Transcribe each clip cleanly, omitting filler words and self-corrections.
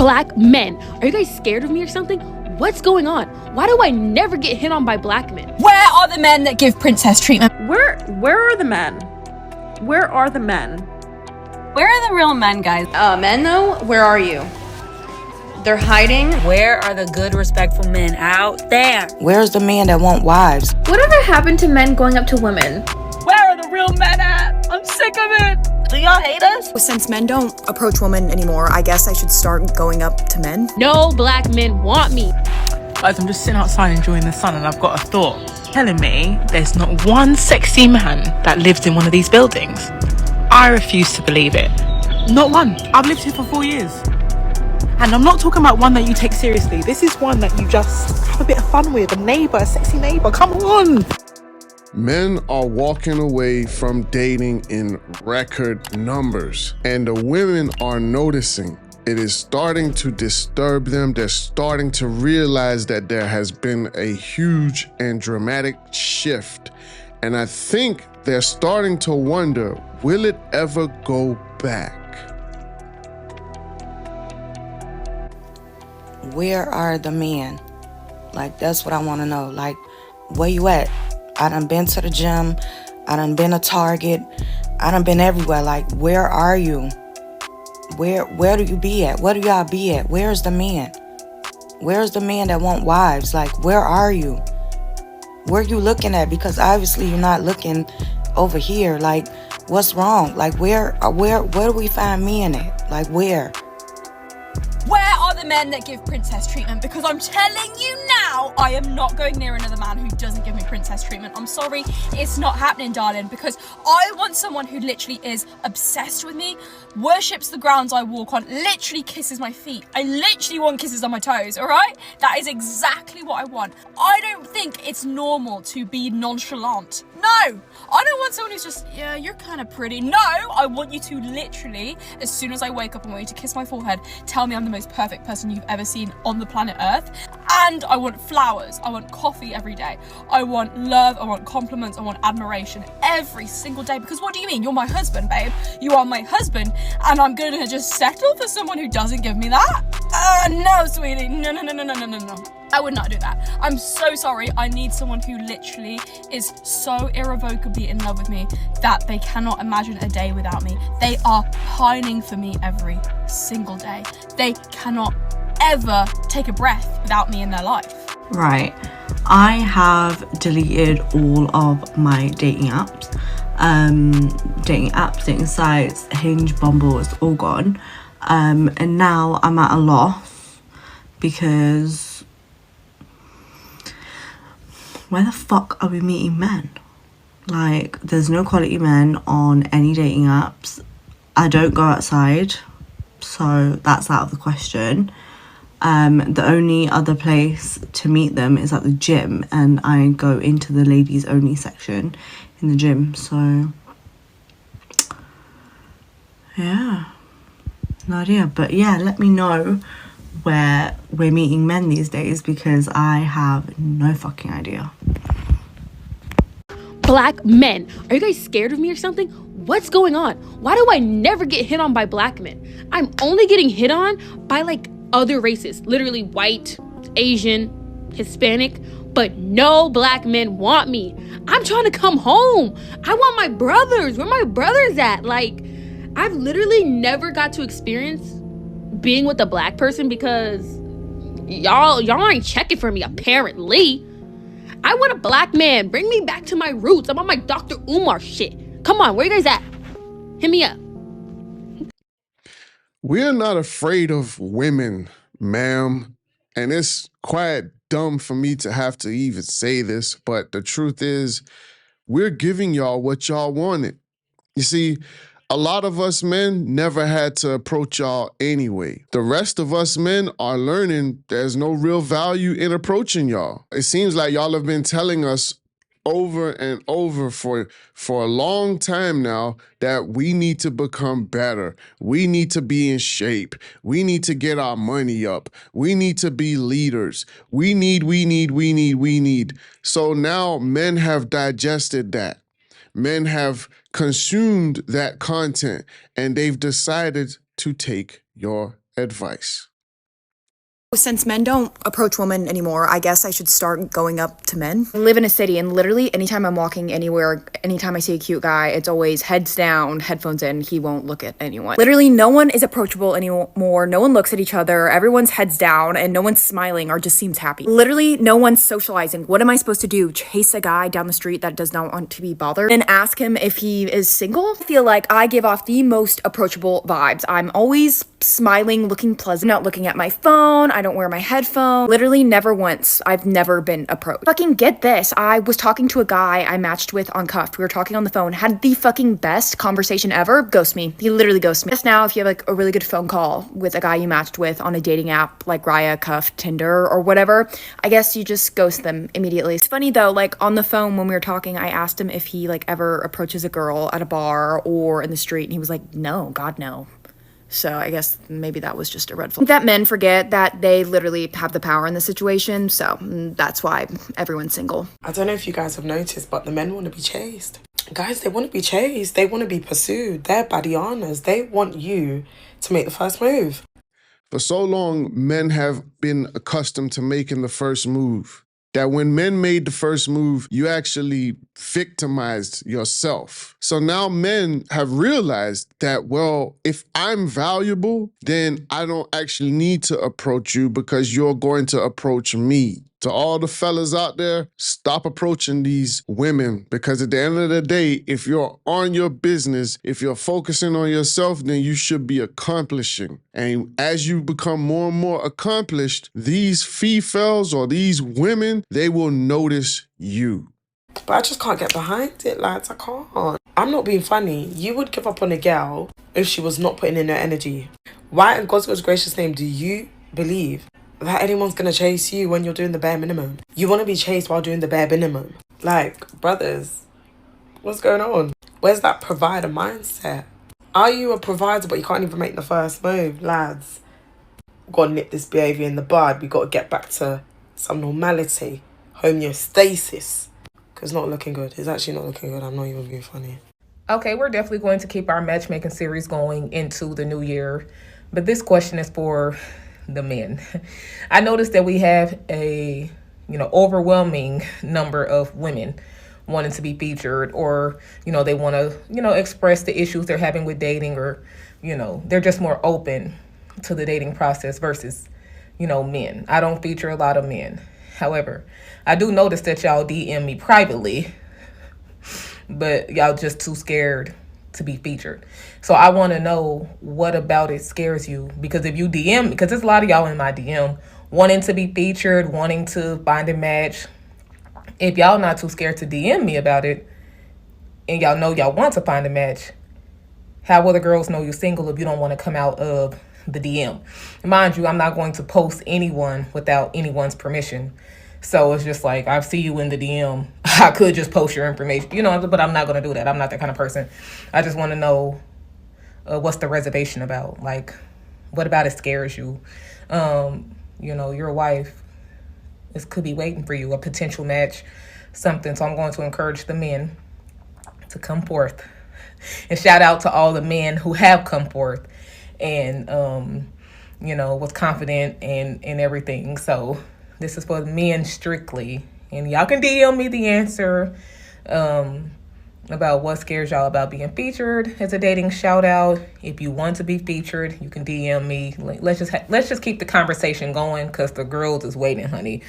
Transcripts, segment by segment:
Black men. Are you guys scared of me or something? What's going on? Why do I never get hit on by black men? Where are the men that give princess treatment? Where are the men? Where are the men? Where are the real men, guys? Men though, where are you? They're hiding. Where are the good, respectful men out there? Where's the men that want wives? Whatever happened to men going up to women? Where are the real men at? I'm sick of it. Do y'all hate us? Since men don't approach women anymore, I guess I should start going up to men. No black men want me. Guys, I'm just sitting outside enjoying the sun and I've got a thought telling me there's not one sexy man that lives in one of these buildings. I refuse to believe it. Not one. I've lived here for 4 years. And I'm not talking about one that you take seriously. This is one that you just have a bit of fun with. A neighbor, a sexy neighbor. Come on. Men are walking away from dating in record numbers, and the women are noticing. It is starting to disturb them. They're starting to realize that there has been a huge and dramatic shift. And I think they're starting to wonder, will it ever go back? Where are the men? Like, that's what I want to know. Like, where you at? I done been to the gym. I done been to Target. I done been everywhere. Like, where are you? Where do you be at? Where do y'all be at? Where's the men? Where's the men that want wives? Like, where are you? Where are you looking at? Because obviously you're not looking over here. Like, what's wrong? Like, where do we find men at? Like, where? Where are the men that give princess treatment? Because I'm telling you now, I am not going near another man who doesn't give me princess treatment. I'm sorry, it's not happening, darling, because I want someone who literally is obsessed with me, worships the grounds I walk on, literally kisses my feet. I literally want kisses on my toes, all right? That is exactly what I want. I don't think it's normal to be nonchalant. No, I don't want someone who's just, yeah, you're kind of pretty. No, I want you to literally, as soon as I wake up, I want you to kiss my forehead, tell me I'm the most perfect person you've ever seen on the planet Earth. And I want flowers. I want coffee every day. I want love. I want compliments. I want admiration every single day. Because what do you mean? You're my husband, babe. You are my husband. And I'm going to just settle for someone who doesn't give me that? No, sweetie. No. I would not do that. I'm so sorry. I need someone who literally is so irrevocably in love with me that they cannot imagine a day without me. They are pining for me every single day. They cannot ever take a breath without me in their life. Right. I have deleted all of my dating apps. Dating sites, Hinge, Bumble, it's all gone. And now I'm at a loss because where the fuck are we meeting men? Like, there's no quality men on any dating apps. I don't go outside, so that's out of the question. The only other place to meet them is at the gym, and I go into the ladies only section in the gym. So yeah, no idea. But yeah, let me know where we're meeting men these days, because I have no fucking idea. Black men. Are you guys scared of me or something? What's going on? Why do I never get hit on by black men? I'm only getting hit on by like other races, literally white, Asian, Hispanic, but no black men want me. I'm trying to come home. I want my brothers. Where my brothers at? Like, I've literally never got to experience being with a black person because y'all ain't checking for me, apparently. I want a black man. Bring me back to my roots. I'm on my Dr. Umar shit. Come on, where you guys at? Hit me up. We're not afraid of women, ma'am. And it's quite dumb for me to have to even say this, but the truth is, we're giving y'all what y'all wanted. You see, a lot of us men never had to approach y'all anyway. The rest of us men are learning there's no real value in approaching y'all. It seems like y'all have been telling us over and over for a long time now that we need to become better. We need to be in shape. We need to get our money up. We need to be leaders. We need. So now men have digested that. Men have consumed that content and they've decided to take your advice. Since men don't approach women anymore, I guess I should start going up to men. I live in a city, and literally anytime I'm walking anywhere, anytime I see a cute guy, it's always heads down, headphones in, he won't look at anyone. Literally no one is approachable anymore, no one looks at each other, everyone's heads down, and no one's smiling or just seems happy. Literally no one's socializing. What am I supposed to do? Chase a guy down the street that does not want to be bothered and ask him if he is single? I feel like I give off the most approachable vibes. I'm always smiling, looking pleasant, not looking at my phone, I don't wear my headphones. Literally never once. I've never been approached. Fucking get this. I was talking to a guy I matched with on Cuffed. We were talking on the phone, had the fucking best conversation ever. Ghost me. He literally ghosted me. Just now, if you have like a really good phone call with a guy you matched with on a dating app like Raya, Cuffed, Tinder, or whatever, I guess you just ghost them immediately. It's funny though, like on the phone when we were talking, I asked him if he like ever approaches a girl at a bar or in the street, and he was like, no, God, no. So I guess maybe that was just a red flag. That men forget that they literally have the power in the situation. So that's why everyone's single. I don't know if you guys have noticed, but the men want to be chased. Guys, they want to be chased. They want to be pursued. They're badianas. They want you to make the first move. For so long, men have been accustomed to making the first move. That when men made the first move, you actually victimized yourself. So now men have realized that, well, if I'm valuable, then I don't actually need to approach you because you're going to approach me. To all the fellas out there, stop approaching these women, because at the end of the day, if you're on your business, if you're focusing on yourself, then you should be accomplishing. And as you become more and more accomplished, these females or these women, they will notice you. But I just can't get behind it, lads. I can't. I'm not being funny. You would give up on a girl if she was not putting in her energy. Why in God's most gracious name do you believe that anyone's gonna chase you when you're doing the bare minimum? You want to be chased while doing the bare minimum. Like, brothers, what's going on? Where's that provider mindset? Are you a provider but you can't even make the first move? Lads, we've got to nip this behaviour in the bud. We've got to get back to some normality, homeostasis, because it's not looking good. It's actually not looking good. I'm not even being funny. Okay, we're definitely going to keep our matchmaking series going into the new year, but this question is for the men. I noticed that we have a, overwhelming number of women wanting to be featured, or, they want to, express the issues they're having with dating, or, they're just more open to the dating process versus, men. I don't feature a lot of men. However, I do notice that y'all DM me privately, but y'all just too scared to be featured. So I want to know what about it scares you, because if you DM, because there's a lot of y'all in my DM wanting to be featured, wanting to find a match. If y'all not too scared to DM me about it, and y'all know y'all want to find a match, how will the girls know you're single if you don't want to come out of the DM? Mind you, I'm not going to post anyone without anyone's permission. So it's just like, I see you in the DM. I could just post your information, but I'm not going to do that. I'm not that kind of person. I just want to know what's the reservation about? Like, what about it scares you? Your wife could be waiting for you, a potential match, something. So I'm going to encourage the men to come forth. And shout out to all the men who have come forth and, was confident and everything. So this is for men strictly. And y'all can DM me the answer about what scares y'all about being featured as a dating shout out. If you want to be featured, you can DM me. Let's just keep the conversation going, because the girls is waiting, honey.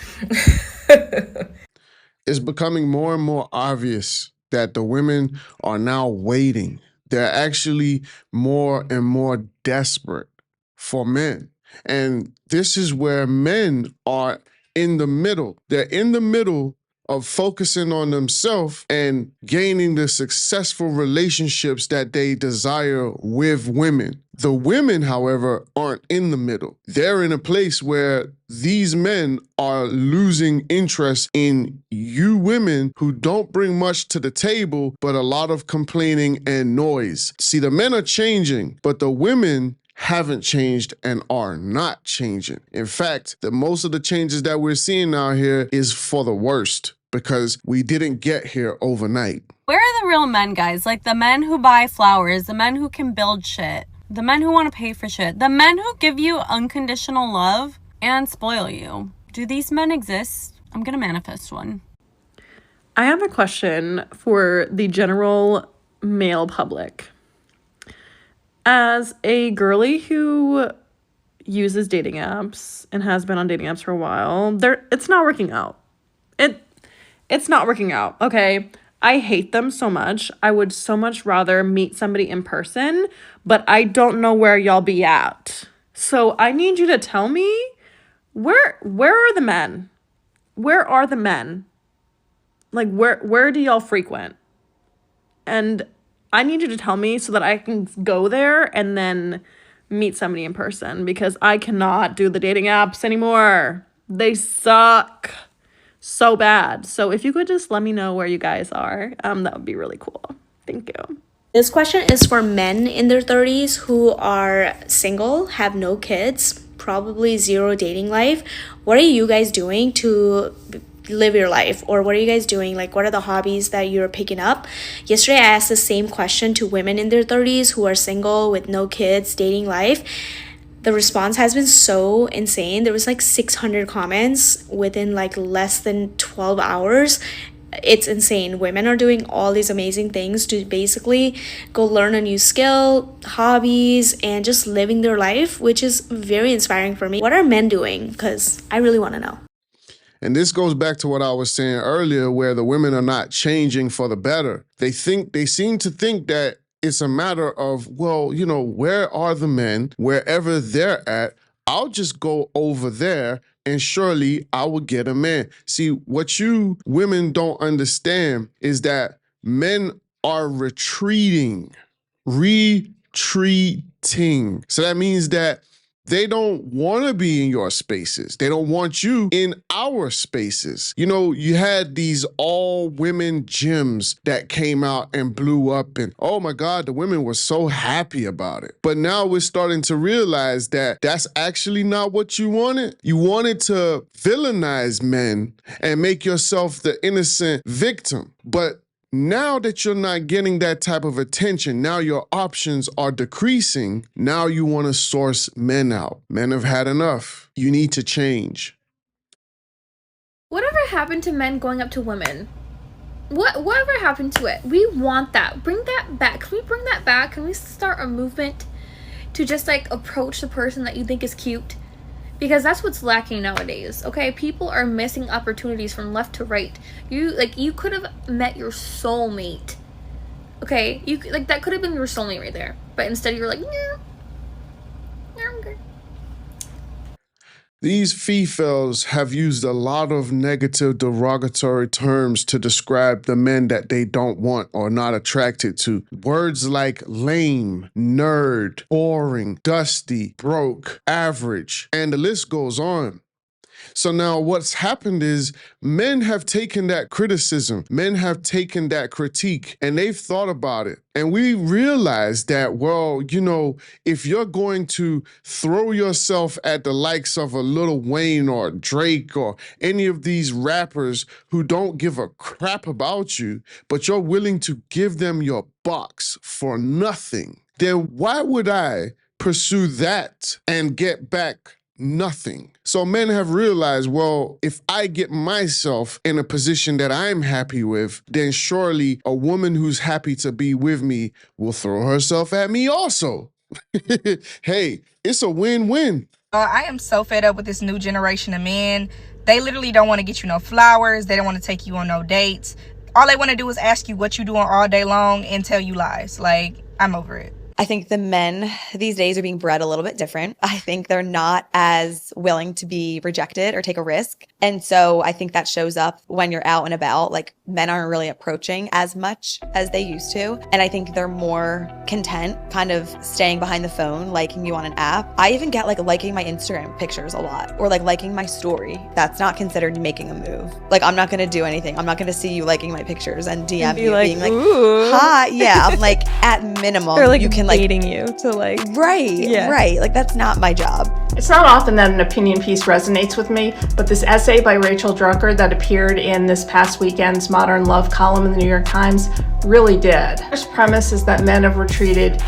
It's becoming more and more obvious that the women are now waiting. They're actually more and more desperate for men. And this is where men are in the middle. They're in the middle of focusing on themselves and gaining the successful relationships that they desire with women. The women, however, aren't in the middle. They're in a place where these men are losing interest in you women who don't bring much to the table, but a lot of complaining and noise. See, the men are changing, but the women haven't changed and are not changing. In fact, most of the changes that we're seeing out here is for the worst, because we didn't get here overnight. Where are the real men, guys? Like the men who buy flowers, the men who can build shit, the men who want to pay for shit, the men who give you unconditional love. and spoil you. Do these men exist? I'm gonna manifest one. I have a question for the general male public. As a girly who uses dating apps and has been on dating apps for a while, it's not working out. It's not working out, okay? I hate them so much. I would so much rather meet somebody in person, but I don't know where y'all be at. So I need you to tell me, where are the men? Where are the men? Like, where do y'all frequent? And I need you to tell me so that I can go there and then meet somebody in person, because I cannot do the dating apps anymore. They suck so bad. So if you could just let me know where you guys are, that would be really cool. Thank you. This question is for men in their 30s who are single, have no kids, probably zero dating life. What are you guys doing to live your life? Or what are you guys doing? Like, what are the hobbies that you're picking up? Yesterday, I asked the same question to women in their 30s who are single with no kids, dating life. The response has been so insane. There was like 600 comments within like less than 12 hours. It's insane. Women are doing all these amazing things to basically go learn a new skill, hobbies, and just living their life, which is very inspiring for me. What are men doing? Because I really want to know. And this goes back to what I was saying earlier, where the women are not changing for the better. They seem to think that it's a matter of, well, you know, where are the men? Wherever they're at, I'll just go over there and surely I will get a man. See, what you women don't understand is that men are retreating. So that means that they don't want to be in your spaces. They don't want you in our spaces. You know, you had these all-women gyms that came out and blew up, and oh my God, the women were so happy about it. But now we're starting to realize that that's actually not what you wanted. You wanted to villainize men and make yourself the innocent victim. But now that you're not getting that type of attention, now your options are decreasing. Now you want to source men out. Men have had enough. You need to change. Whatever happened to men going up to women? Whatever happened to it? We want that. Bring that back. Can we bring that back? Can we start a movement to just like approach the person that you think is cute? Because that's what's lacking nowadays, okay? People are missing opportunities from left to right. You could have met your soulmate, okay? That could have been your soulmate right there. But instead you're like, yeah, I'm good. These females have used a lot of negative derogatory terms to describe the men that they don't want or not attracted to. Words like lame, nerd, boring, dusty, broke, average, and the list goes on. So now what's happened is men have taken that criticism, men have taken that critique, and they've thought about it. And we realize that, well, you know, if you're going to throw yourself at the likes of a Lil Wayne or Drake or any of these rappers who don't give a crap about you, but you're willing to give them your box for nothing, then why would I pursue that and get back nothing? So men have realized, well, if I get myself in a position that I'm happy with, then surely a woman who's happy to be with me will throw herself at me also. Hey, it's a win-win. I am so fed up with this new generation of men. They literally don't want to get you no flowers. They don't want to take you on no dates. All they want to do is ask you what you doing all day long and tell you lies. Like, I'm over it. I think the men these days are being bred a little bit different. I think they're not as willing to be rejected or take a risk. And so I think that shows up when you're out and about. Like, men aren't really approaching as much as they used to. And I think they're more content kind of staying behind the phone, liking you on an app. I even get like liking my Instagram pictures a lot, or like liking my story. That's not considered making a move. Like, I'm not going to do anything. I'm not going to see you liking my pictures and DM you being like, hi. Yeah, I'm like, at minimum, or like you can dating you to like, right. Like, that's not my job. It's not often that an opinion piece resonates with me, but this essay by Rachel Drucker that appeared in this past weekend's Modern Love column in the New York Times really did. First premise is that men have retreated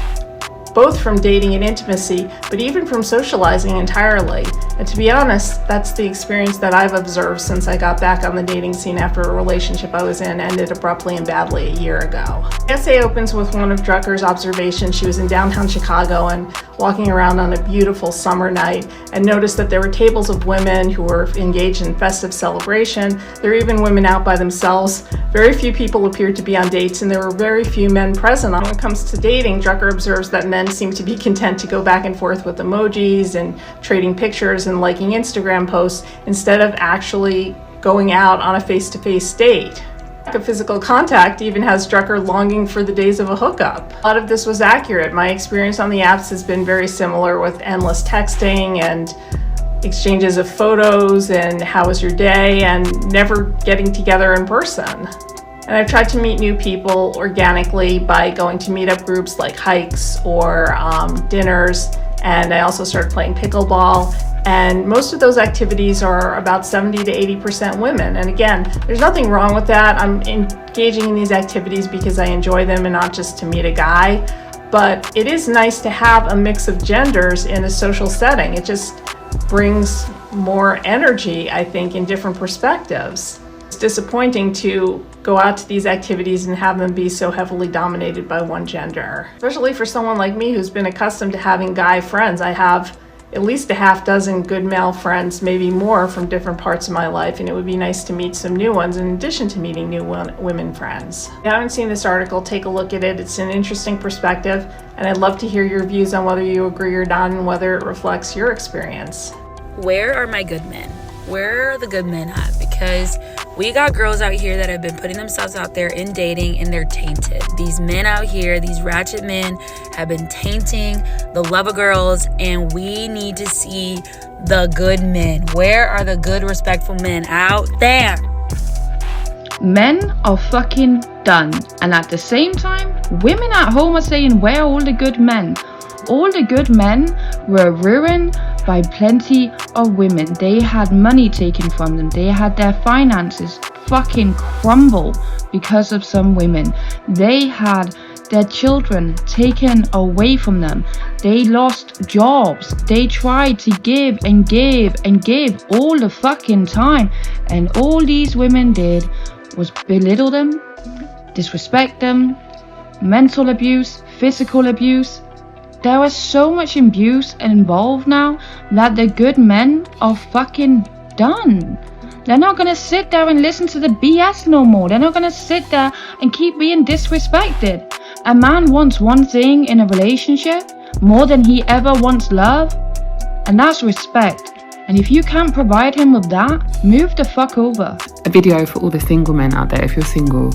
both from dating and intimacy, but even from socializing entirely. And to be honest, that's the experience that I've observed since I got back on the dating scene after a relationship I was in ended abruptly and badly a year ago. The essay opens with one of Drucker's observations. She was in downtown Chicago and walking around on a beautiful summer night and noticed that there were tables of women who were engaged in festive celebration. There were even women out by themselves. Very few people appeared to be on dates, and there were very few men present. When it comes to dating, Drucker observes that men seem to be content to go back and forth with emojis and trading pictures and liking Instagram posts instead of actually going out on a face-to-face date. Lack of physical contact even has Drucker longing for the days of a hookup. A lot of this was accurate. My experience on the apps has been very similar, with endless texting and exchanges of photos and how was your day, and never getting together in person. And I've tried to meet new people organically by going to meetup groups like hikes or dinners, and I also started playing pickleball. And most of those activities are about 70 to 80% women. And again, there's nothing wrong with that. I'm engaging in these activities because I enjoy them and not just to meet a guy. But it is nice to have a mix of genders in a social setting. It just brings more energy, I think, in different perspectives. It's disappointing to go out to these activities and have them be so heavily dominated by one gender. Especially for someone like me who's been accustomed to having guy friends. I have at least a half dozen good male friends, maybe more, from different parts of my life, and it would be nice to meet some new ones in addition to meeting new women friends. If you haven't seen this article, take a look at it. It's an interesting perspective, and I'd love to hear your views on whether you agree or not and whether it reflects your experience. Where are my good men? Where are the good men at? Because we got girls out here that have been putting themselves out there in dating, and they're tainted. These men out here, these ratchet men, have been tainting the love of girls, and we need to see the good men. Where are the good, respectful men out there? Men are fucking done. And at the same time, women at home are saying, where are all the good men? All the good men were ruined by plenty of women. They had money taken from them. They had their finances fucking crumble because of some women. They had their children taken away from them. They lost jobs. They tried to give and give and give all the fucking time. And all these women did was belittle them, disrespect them, mental abuse, physical abuse. There is so much abuse involved now that the good men are fucking done. They're not gonna sit there and listen to the BS no more. They're not gonna sit there and keep being disrespected. A man wants one thing in a relationship more than he ever wants love, and that's respect. And if you can't provide him with that, move the fuck over. A video for all the single men out there. If you're single,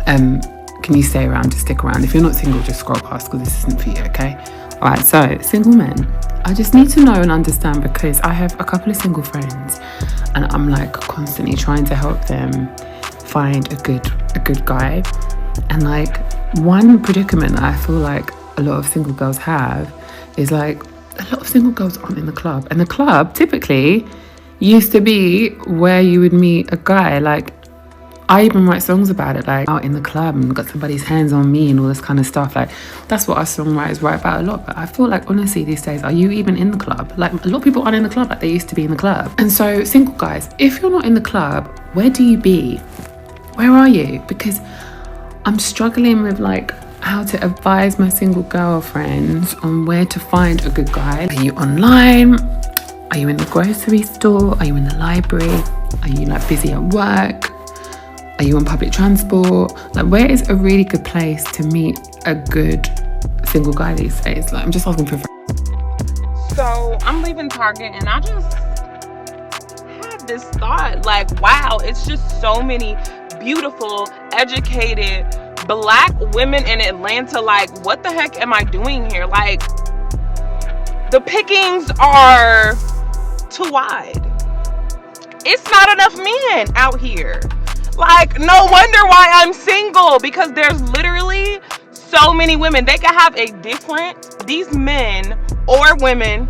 can you stay around? Just stick around. If you're not single, just scroll past, because this isn't for you, okay? Alright, so single men, I just need to know and understand, because I have a couple of single friends and I'm like constantly trying to help them find a good guy. And like, one predicament that I feel like a lot of single girls have is like, a lot of single girls aren't in the club, and the club typically used to be where you would meet a guy. Like, I even write songs about it, like out in the club and got somebody's hands on me and all this kind of stuff. Like, that's what us songwriters write about a lot. But I feel like, honestly, these days, are you even in the club? Like, a lot of people aren't in the club like they used to be in the club. And so, single guys, if you're not in the club, where do you be? Where are you? Because I'm struggling with like how to advise my single girlfriends on where to find a good guy. Are you online? Are you in the grocery store? Are you in the library? Are you like busy at work? Are you on public transport? Like, where is a really good place to meet a good single guy these days? Like, I'm just asking for a friend. So I'm leaving Target, and I just had this thought, like, wow, it's just so many beautiful, educated Black women in Atlanta. Like, what the heck am I doing here? Like, the pickings are too wide. It's not enough men out here. Like, no wonder why I'm single, because there's literally so many women. They could have a different, these men or women,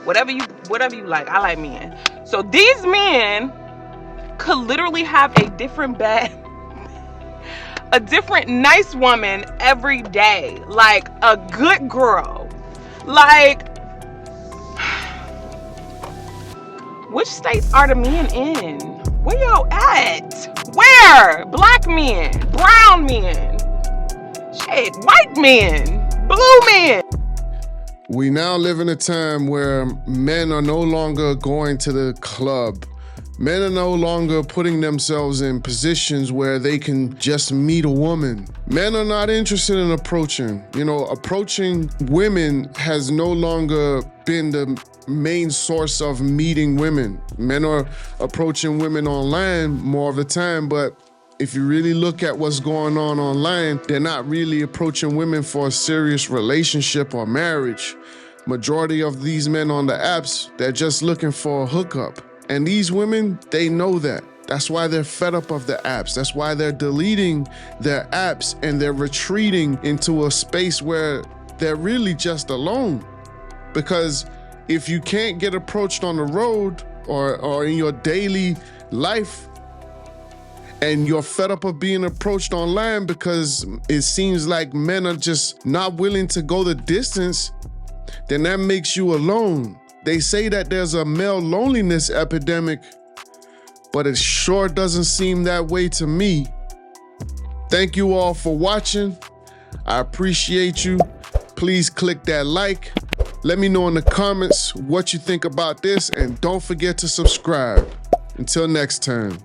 whatever you like. I like men. So these men could literally have a different bag a different nice woman every day, like a good girl. Like, which states are the men in? Where y'all at? Where? Black men, brown men, shit, white men, blue men. We now live in a time where men are no longer going to the club. Men are no longer putting themselves in positions where they can just meet a woman. Men are not interested in approaching. Approaching women has no longer been the main source of meeting women. Men are approaching women online more of the time, but if you really look at what's going on online, they're not really approaching women for a serious relationship or marriage. Majority of these men on the apps, they're just looking for a hookup. And these women, they know that. That's why they're fed up of the apps. That's why they're deleting their apps and they're retreating into a space where they're really just alone. Because if you can't get approached on the road or in your daily life, and you're fed up of being approached online because it seems like men are just not willing to go the distance, then that makes you alone. They say that there's a male loneliness epidemic, but it sure doesn't seem that way to me. Thank you all for watching. I appreciate you. Please click that like. Let me know in the comments what you think about this, and don't forget to subscribe. Until next time.